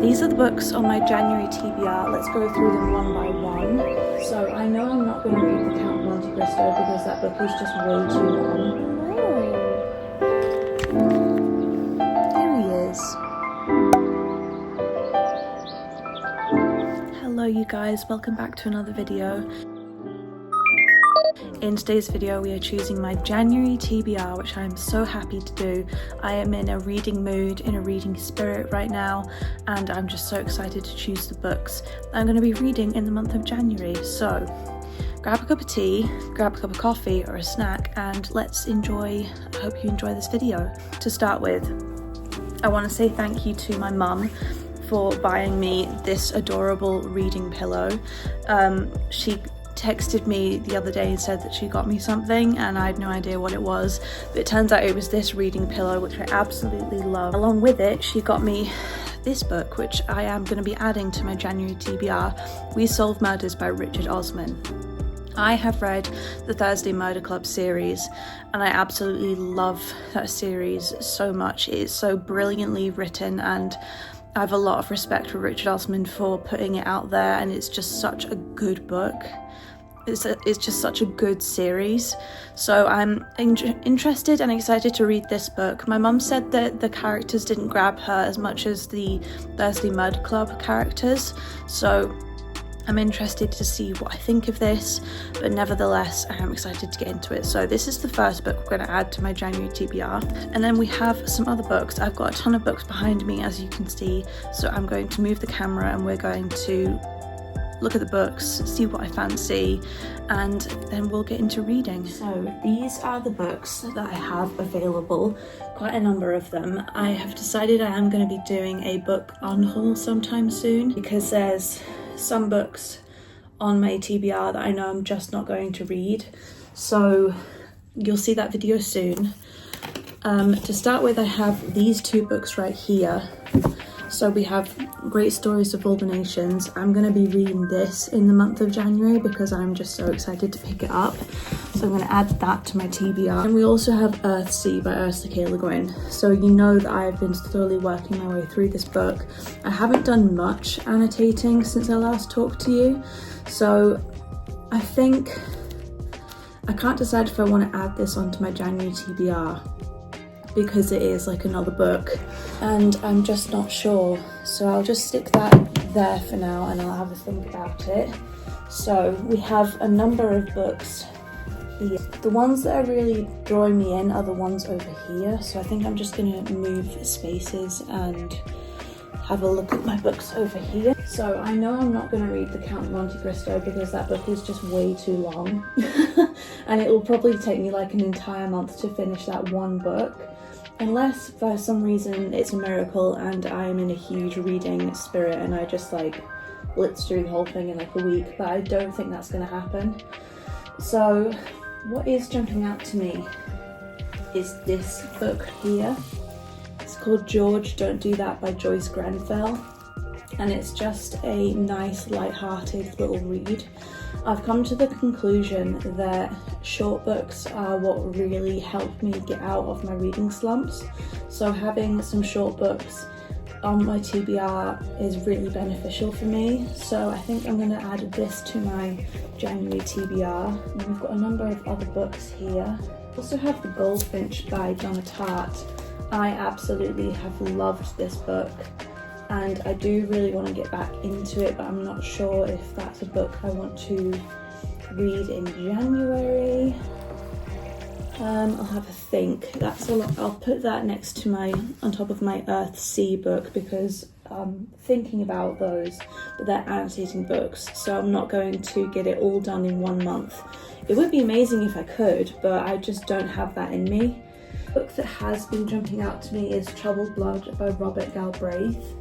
These are the books on my January TBR. Let's go through them one by one. So I know I'm not going to read the Count Monte Cristo because that book is just way too long. Here he is. Hello you guys, welcome back to another video. In today's video we are choosing my January TBR, which I am so happy to do. I am in a reading mood, in a reading spirit right now, and I'm just so excited to choose the books I'm going to be reading in the month of January. So grab a cup of tea, grab a cup of coffee or a snack, and let's enjoy. I hope you enjoy this video. To start with, I want to say thank you to my mum for buying me this adorable reading pillow. She texted me the other day and said that she got me something and I had no idea what it was, but it turns out it was this reading pillow, which I absolutely love. Along with it, she got me this book, which I am going to be adding to my January TBR, We Solve Murders by Richard Osman. I have read the Thursday Murder Club series and I absolutely love that series so much. It is so brilliantly written and I have a lot of respect for Richard Osman for putting it out there, and it's just such a good book. It's just such a good series. So I'm interested and excited to read this book. My mum said that the characters didn't grab her as much as the Thursday Murder Club characters, so I'm interested to see what I think of this, but nevertheless I am excited to get into it. So this is the first book we're going to add to my January TBR, and then we have some other books. I've got a ton of books behind me, as you can see, so I'm going to move the camera and we're going to look at the books, see what I fancy, and then we'll get into reading. So these are the books that I have available, quite a number of them. I have decided I am going to be doing a book unhaul sometime soon because there's some books on my TBR that I know I'm just not going to read, so you'll see that video soon. To start with, I have these two books right here. So we have Great Stories of All the Nations. I'm going to be reading this in the month of January because I'm just so excited to pick it up. So I'm going to add that to my TBR. And we also have Earthsea by Ursula K. Le Guin. So you know that I've been slowly working my way through this book. I haven't done much annotating since I last talked to you. So I think I can't decide if I want to add this onto my January TBR, because it is like another book and I'm just not sure. So I'll just stick that there for now and I'll have a think about it. So we have a number of books here. The ones that are really drawing me in are the ones over here. So I think I'm just gonna move spaces and have a look at my books over here. So I know I'm not gonna read the Count Monte Cristo because that book is just way too long. And it will probably take me like an entire month to finish that one book. Unless for some reason it's a miracle and I am in a huge reading spirit and I just like blitz through the whole thing in like a week, but I don't think that's going to happen. So what is jumping out to me is this book here. It's called George, Don't Do That by Joyce Grenfell, and it's just a nice light-hearted little read. I've come to the conclusion that short books are what really help me get out of my reading slumps. So having some short books on my TBR is really beneficial for me. So I think I'm going to add this to my January TBR. And we've got a number of other books here. I also have The Goldfinch by Donna Tartt. I absolutely have loved this book, and I do really want to get back into it, but I'm not sure if that's a book I want to read in January. I'll have a think. That's a lot. I'll put that next to on top of my Earthsea book because I'm thinking about those, but they're annotating books, so I'm not going to get it all done in 1 month. It would be amazing if I could, but I just don't have that in me. The book that has been jumping out to me is Troubled Blood by Robert Galbraith.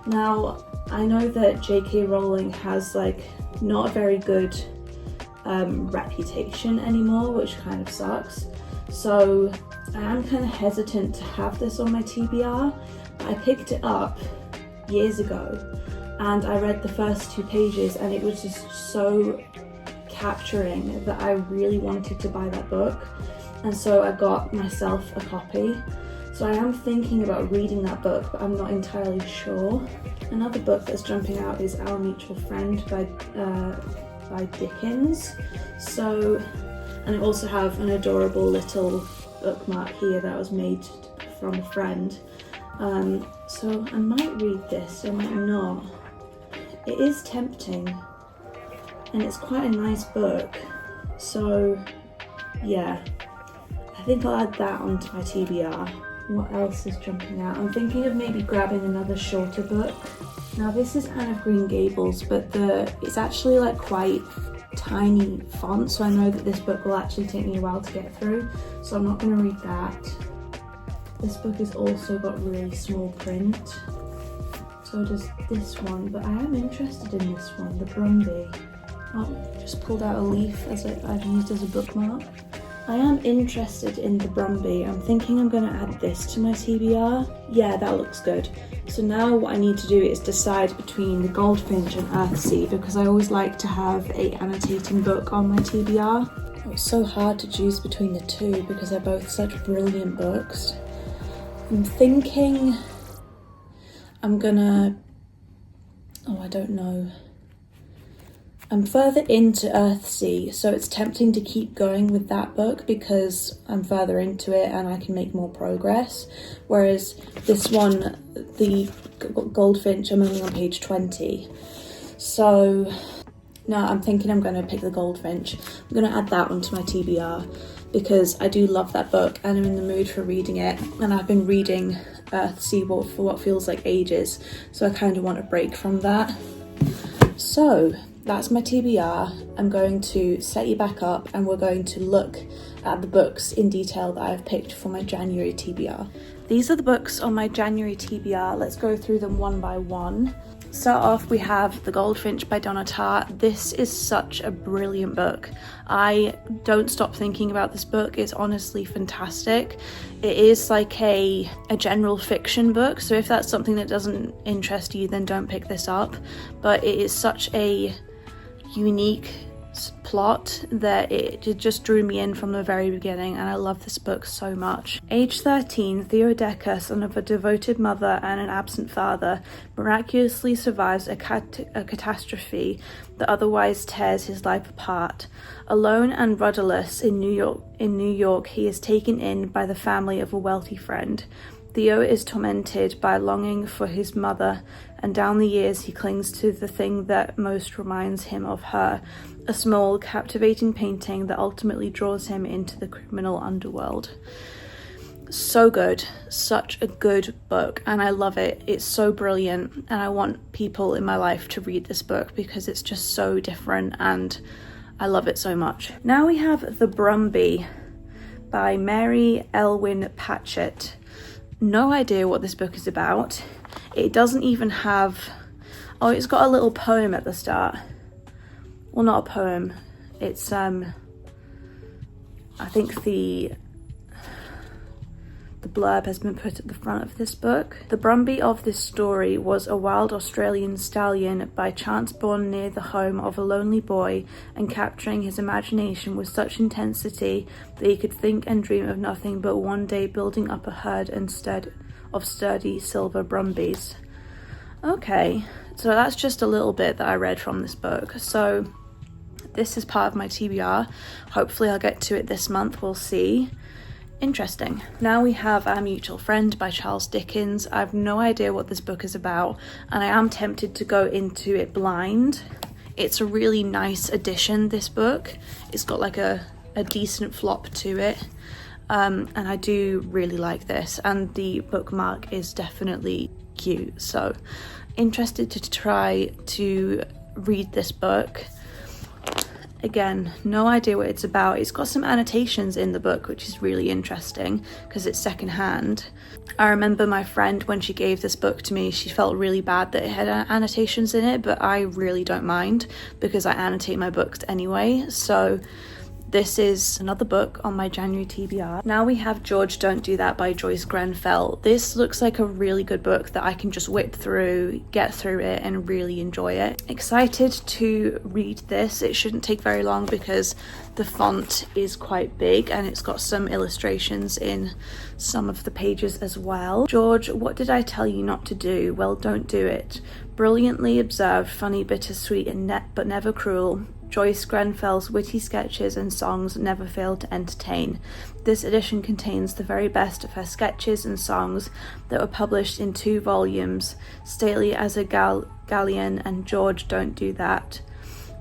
Now, I know that J.K. Rowling has like not a very good reputation anymore, which kind of sucks. So I am kind of hesitant to have this on my TBR, but I picked it up years ago and I read the first 2 pages and it was just so capturing that I really wanted to buy that book, and so I got myself a copy. So I am thinking about reading that book, but I'm not entirely sure. Another book that's jumping out is Our Mutual Friend by Dickens. So, and I also have an adorable little bookmark here that was made from a friend. So I might read this, I might not. It is tempting, and it's quite a nice book. So yeah, I think I'll add that onto my TBR. What else is jumping out? I'm thinking of maybe grabbing another shorter book. Now this is Anne of Green Gables, but it's actually like quite tiny font, so I know that this book will actually take me a while to get through, so I'm not going to read that. This book has also got really small print, so does this one, but I am interested in this one, the Brumby. Oh, just pulled out a leaf as I've used as a bookmark. I am interested in the Brumby. I'm thinking I'm going to add this to my TBR. Yeah, that looks good. So now what I need to do is decide between the Goldfinch and Earthsea, because I always like to have a annotating book on my TBR. It's so hard to choose between the two because they're both such brilliant books. I'm thinking I'm gonna... oh, I don't know. I'm further into Earthsea, so it's tempting to keep going with that book because I'm further into it and I can make more progress. Whereas this one, the Goldfinch, I'm only on page 20. So no, I'm thinking I'm going to pick the Goldfinch. I'm going to add that one to my TBR because I do love that book and I'm in the mood for reading it. And I've been reading Earthsea for what feels like ages, so I kind of want a break from that. So that's my TBR. I'm going to set you back up and we're going to look at the books in detail that I've picked for my January TBR. These are the books on my January TBR. Let's go through them one by one. Start off, we have The Goldfinch by Donna Tartt. This is such a brilliant book. I don't stop thinking about this book. It's honestly fantastic. It is like a general fiction book, so if that's something that doesn't interest you, then don't pick this up. But it is such a unique plot that it just drew me in from the very beginning, and I love this book so much. Age 13, Theodeka, son of a devoted mother and an absent father, miraculously survives a catastrophe that otherwise tears his life apart. Alone and rudderless in New York, he is taken in by the family of a wealthy friend. Theo is tormented by longing for his mother, and down the years he clings to the thing that most reminds him of her, a small, captivating painting that ultimately draws him into the criminal underworld. So good, such a good book, and I love it. It's so brilliant, and I want people in my life to read this book because it's just so different and I love it so much. Now we have The Brumby by Mary Elwyn Patchett. No idea what this book is about. It doesn't even have... oh, it's got a little poem at the start. Well, not a poem. It's, I think the blurb has been put at the front of this book. The Brumby of this story was a wild Australian stallion by chance born near the home of a lonely boy and capturing his imagination with such intensity that he could think and dream of nothing but one day building up a herd instead of sturdy silver Brumbies. Okay, so that's just a little bit that I read from this book. So this is part of my TBR. Hopefully I'll get to it this month, we'll see. Interesting. Now we have Our Mutual Friend by Charles Dickens. I have no idea what this book is about, and I am tempted to go into it blind. It's a really nice addition, this book. It's got like a decent flop to it, and I do really like this, and the bookmark is definitely cute. So interested to try to read this book. Again, no idea what it's about. It's got some annotations in the book, which is really interesting because it's secondhand. I remember my friend, when she gave this book to me, she felt really bad that it had annotations in it, but I really don't mind because I annotate my books anyway. So This is another book on my January TBR. Now we have George, Don't Do That by Joyce Grenfell. This looks like a really good book that I can just whip through, get through it, and really enjoy it. Excited to read this. It shouldn't take very long because the font is quite big and it's got some illustrations in some of the pages as well. George, what did I tell you not to do? Well, don't do it. Brilliantly observed, funny, bittersweet, and but never cruel. Joyce Grenfell's witty sketches and songs never fail to entertain. This edition contains the very best of her sketches and songs that were published in 2 volumes, Stately as a Galleon and George, Don't Do That.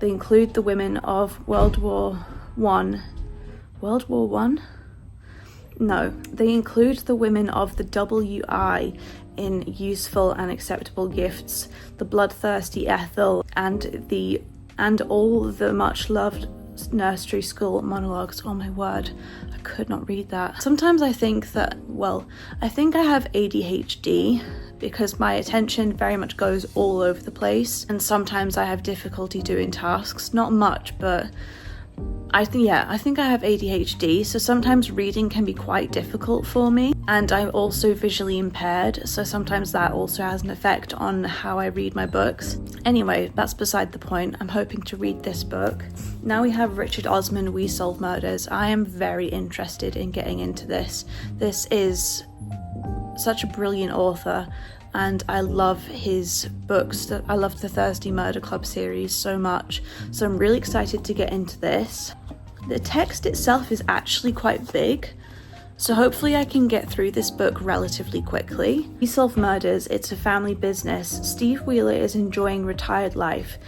They include the women of World War I? No, they include the women of the WI in Useful and Acceptable Gifts, the bloodthirsty Ethel, and all the much-loved nursery school monologues. Oh my word, I could not read that. Sometimes I think that, I think I have ADHD because my attention very much goes all over the place, and sometimes I have difficulty doing tasks. Not much, but I think I have ADHD, so sometimes reading can be quite difficult for me, and I'm also visually impaired, so sometimes that also has an effect on how I read my books. Anyway, that's beside the point. I'm hoping to read this book. Now we have Richard Osman, We Solve Murders. I am very interested in getting into this. This is such a brilliant author, and I love his books. I love the Thursday Murder Club series so much, so I'm really excited to get into this. The text itself is actually quite big, so hopefully I can get through this book relatively quickly. We Solve Murders, it's a family business. Steve Wheeler is enjoying retired life.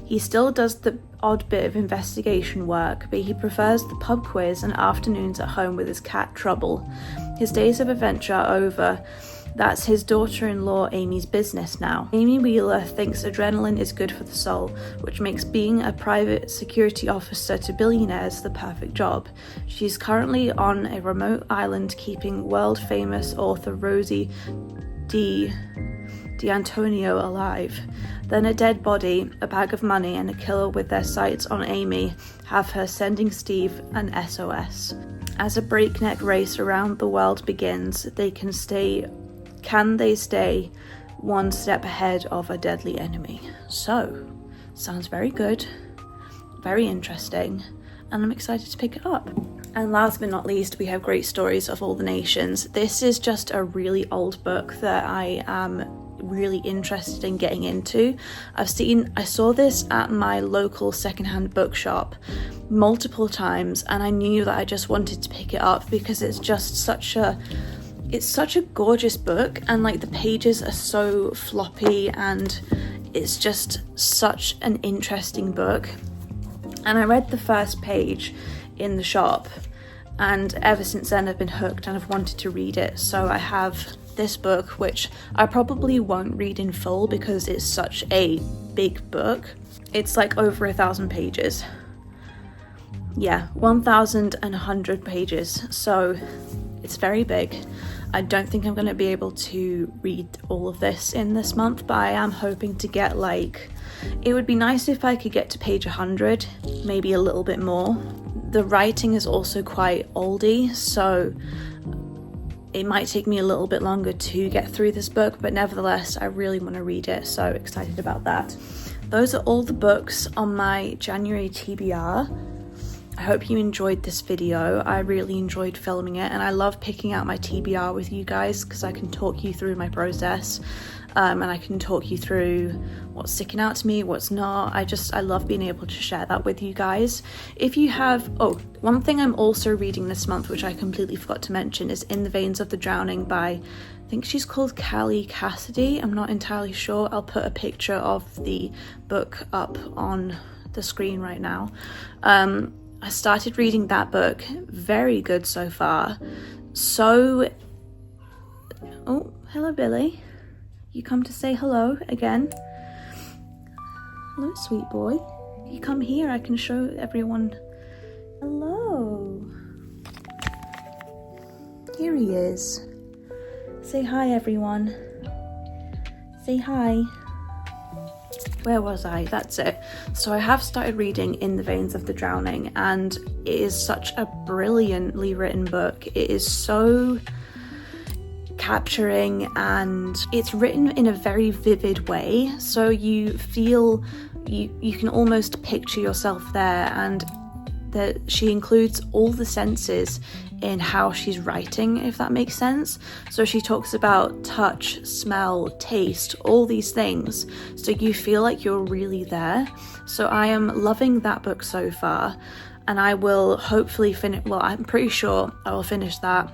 He still does the odd bit of investigation work, but he prefers the pub quiz and afternoons at home with his cat Trouble. His days of adventure are over. That's his daughter-in-law Amy's business now. Amy Wheeler thinks adrenaline is good for the soul, which makes being a private security officer to billionaires the perfect job. She's currently on a remote island keeping world-famous author Rosie D'Antonio alive. Then a dead body, a bag of money, and a killer with their sights on Amy have her sending Steve an SOS. As a breakneck race around the world begins, can they stay one step ahead of a deadly enemy? So, sounds very good, very interesting, and I'm excited to pick it up. And last but not least, we have Great Stories of All the Nations. This is just a really old book that I am really interested in getting into. I saw this at my local secondhand bookshop multiple times, and I knew that I just wanted to pick it up because it's just such a gorgeous book, and like the pages are so floppy, and it's just such an interesting book. And I read the first page in the shop, and ever since then I've been hooked and I've wanted to read it. So I have this book, which I probably won't read in full because it's such a big book. It's like over 1,000 pages. Yeah, 1,100 pages, so it's very big. I don't think I'm going to be able to read all of this in this month, but I am hoping to get it would be nice if I could get to page 100, maybe a little bit more. The writing is also quite oldie, so it might take me a little bit longer to get through this book, but nevertheless, I really want to read it, so excited about that. Those are all the books on my January TBR. I hope you enjoyed this video. I really enjoyed filming it, and I love picking out my TBR with you guys because I can talk you through my process, and I can talk you through what's sticking out to me, what's not. I love being able to share that with you guys. If you have, one thing I'm also reading this month, which I completely forgot to mention, is In the Veins of the Drowning by, I think she's called Callie Cassidy. I'm not entirely sure. I'll put a picture of the book up on the screen right now. I started reading that book. Very good so far. Oh, hello Billy. You come to say hello again? Hello, sweet boy. You come here, I can show everyone. Hello. Here he is. Say hi, everyone. Say hi. where was I? That's it. So I have started reading In the Veins of the Drowning, and it is such a brilliantly written book. It is so capturing, and it's written in a very vivid way, so you feel you can almost picture yourself there, and that she includes all the senses in how she's writing, if that makes sense. So she talks about touch, smell, taste, all these things, so you feel like you're really there. So I am loving that book so far, and I will hopefully finish, well, I'm pretty sure I will finish that,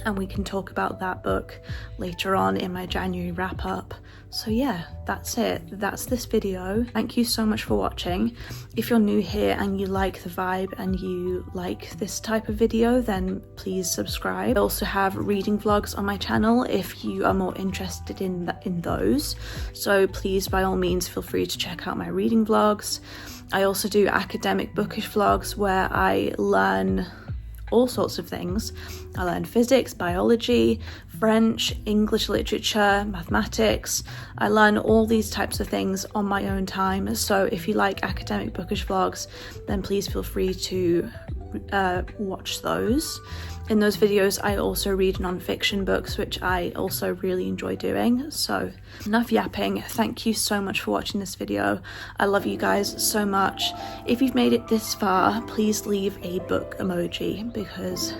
and we can talk about that book later on in my January wrap up. So yeah, that's it. That's this video. Thank you so much for watching. If you're new here and you like the vibe and you like this type of video, then please subscribe. I also have reading vlogs on my channel if you are more interested in those. So please, by all means, feel free to check out my reading vlogs. I also do academic bookish vlogs where I learn all sorts of things. I learn physics, biology, French, English literature, mathematics. I learn all these types of things on my own time. So if you like academic bookish vlogs, then please feel free to watch those. In those videos, I also read non-fiction books, which I also really enjoy doing. So enough yapping. Thank you so much for watching this video. I love you guys so much. If you've made it this far, please leave a book emoji, because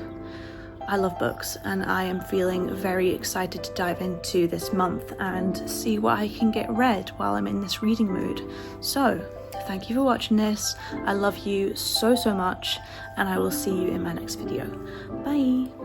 I love books and I am feeling very excited to dive into this month and see what I can get read while I'm in this reading mood. So thank you for watching this. I love you so much, and I will see you in my next video. Bye.